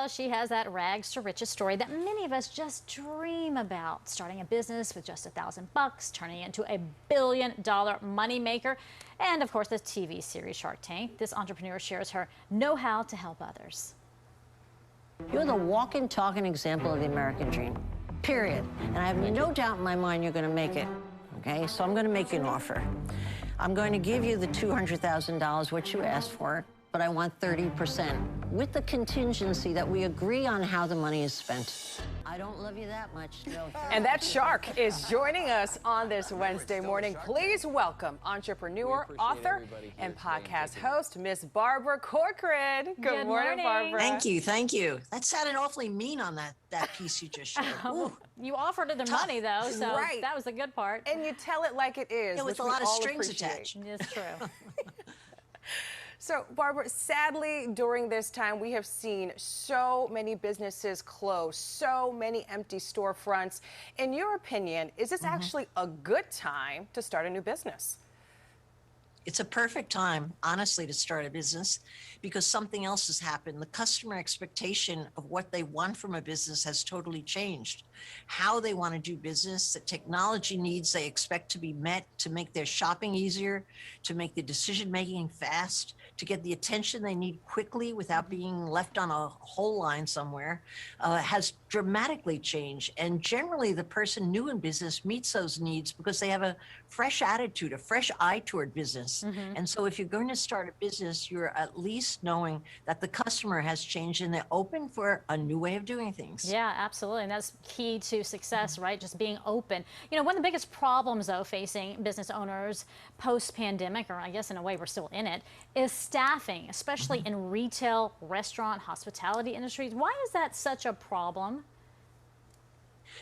Well, she has that rags to riches story that many of us just dream about. Starting a business with just $1,000, turning it into a billion-dollar moneymaker. And of course, the TV series Shark Tank. This entrepreneur shares her know-how to help others. You're the walking, talking example of the American dream, period. And I have no doubt in my mind you're going to make it, okay? So I'm going to make you an offer. I'm going to give you the $200,000, what you asked for, but I want 30%, with the contingency that we agree on how the money is spent. I don't love you that much. No. And that shark is joining us on this Wednesday morning. Please welcome entrepreneur, author, and podcast host, Miss Barbara Corcoran. Good morning, Barbara. Thank you, thank you. That sounded awfully mean on that piece you just shared. You offered her the money, though, so that was the good part. And you tell it like it is. Yeah, with a lot of strings attached. It's true. So, Barbara, sadly, during this time, we have seen so many businesses close, so many empty storefronts. In your opinion, is this actually a good time to start a new business? It's a perfect time, honestly, to start a business because something else has happened. The customer expectation of what they want from a business has totally changed. How they want to do business, the technology needs they expect to be met to make their shopping easier, to make the decision-making fast, to get the attention they need quickly without being left on a whole line somewhere, has dramatically changed. And generally, the person new in business meets those needs because they have a fresh attitude, a fresh eye toward business. And so if you're going to start a business, you're at least knowing that the customer has changed and they're open for a new way of doing things. Yeah, absolutely. And that's key to success, right? Just being open. You know, one of the biggest problems, though, facing business owners post-pandemic, or I guess in a way we're still in it, is staffing, especially in retail, restaurant, hospitality industries. Why is that such a problem?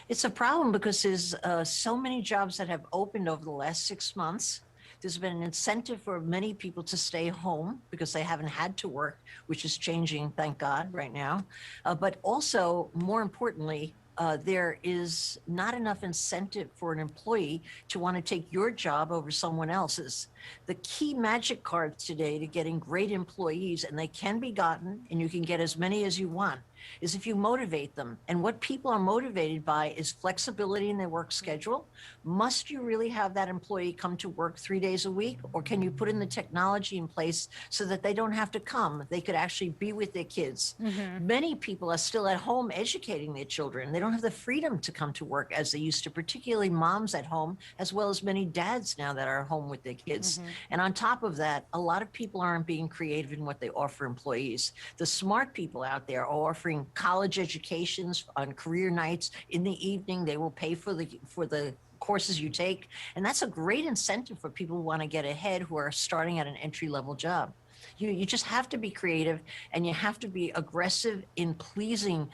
It's a problem because there's so many jobs that have opened over the last 6 months. There's been an incentive for many people to stay home because they haven't had to work, which is changing, thank God, right now. But also, more importantly, there is not enough incentive for an employee to want to take your job over someone else's. The key magic cards today to getting great employees, and they can be gotten, and you can get as many as you want, is if you motivate them. And what people are motivated by is flexibility in their work schedule. Must you really have that employee come to work 3 days a week? Or can you put in the technology in place so that they don't have to come? They could actually be with their kids. Many people are still at home educating their children. They don't have the freedom to come to work as they used to, particularly moms at home, as well as many dads now that are home with their kids. And on top of that, a lot of people aren't being creative in what they offer employees. The smart people out there are offering college educations on career nights. In the evening, they will pay for the courses you take. And that's a great incentive for people who want to get ahead, who are starting at an entry-level job. You just have to be creative, and you have to be aggressive in pleasing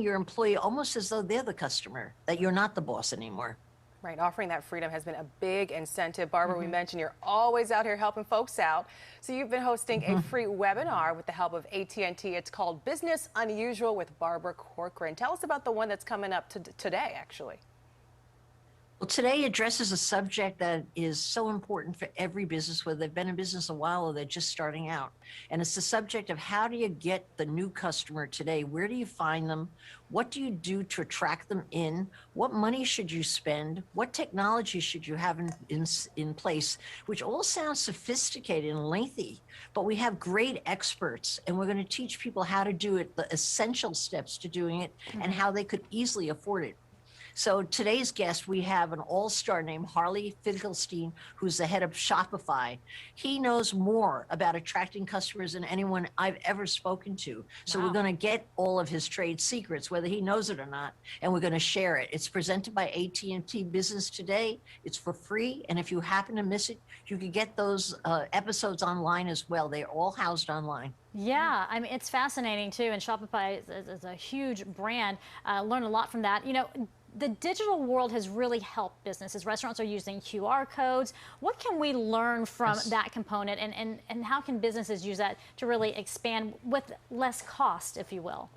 your employee almost as though they're the customer, that you're not the boss anymore. Right, offering that freedom has been a big incentive. Barbara, we mentioned you're always out here helping folks out. So you've been hosting a free webinar with the help of AT&T. It's called Business Unusual with Barbara Corcoran. Tell us about the one that's coming up today, actually. Well, today addresses a subject that is so important for every business, whether they've been in business a while or they're just starting out. And it's the subject of how do you get the new customer today? Where do you find them? What do you do to attract them in? What money should you spend? What technology should you have in place? Which all sounds sophisticated and lengthy, but we have great experts, and we're going to teach people how to do it, the essential steps to doing it, and how they could easily afford it. So today's guest, we have an all-star named Harley Finkelstein, who's the head of Shopify. He knows more about attracting customers than anyone I've ever spoken to. So we're going to get all of his trade secrets, whether he knows it or not, and we're going to share it. It's presented by AT&T Business Today. It's for free, and if you happen to miss it, you can get those episodes online as well. They're all housed online. Yeah, I mean, it's fascinating, too, and Shopify is a huge brand. Learn a lot from that. You know, the digital world has really helped businesses. Restaurants are using QR codes. What can we learn from that component, and how can businesses use that to really expand with less cost, if you will?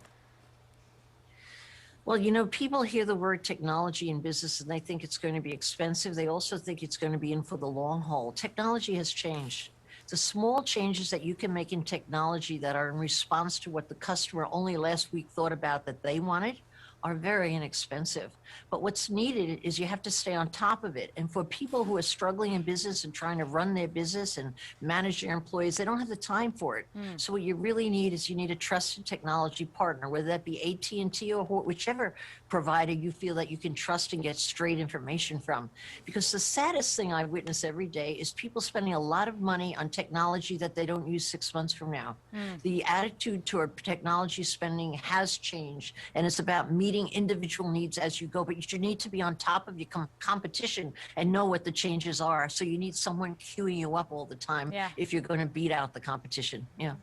Well, you know, people hear the word technology in business and they think it's going to be expensive. They also think it's going to be in for the long haul. Technology has changed. The small changes that you can make in technology that are in response to what the customer only last week thought about that they wanted are very inexpensive. But what's needed is you have to stay on top of it. And for people who are struggling in business and trying to run their business and manage their employees, they don't have the time for it. So what you really need is you need a trusted technology partner, whether that be AT&T or whichever provider you feel that you can trust and get straight information from. Because the saddest thing I witness every day is people spending a lot of money on technology that they don't use 6 months from now. The attitude toward technology spending has changed, and it's about meeting individual needs as you go, but you need to be on top of your competition and know what the changes are. So you need someone queuing you up all the time if you're going to beat out the competition. Yeah.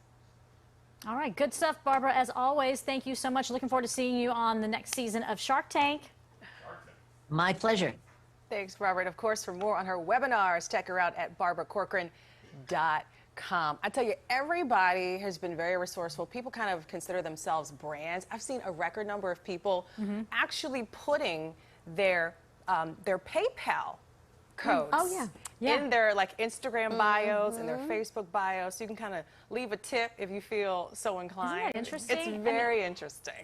All right, good stuff, Barbara. As always, thank you so much. Looking forward to seeing you on the next season of Shark Tank. My pleasure. Thanks, Barbara. And of course, for more on her webinars, check her out at barbaracorcoran.com. I tell you, everybody has been very resourceful. People kind of consider themselves brands. I've seen a record number of people actually putting their PayPal codes in their like Instagram bios and their Facebook bios. So you can kind of leave a tip if you feel so inclined. Isn't that interesting? It's very interesting.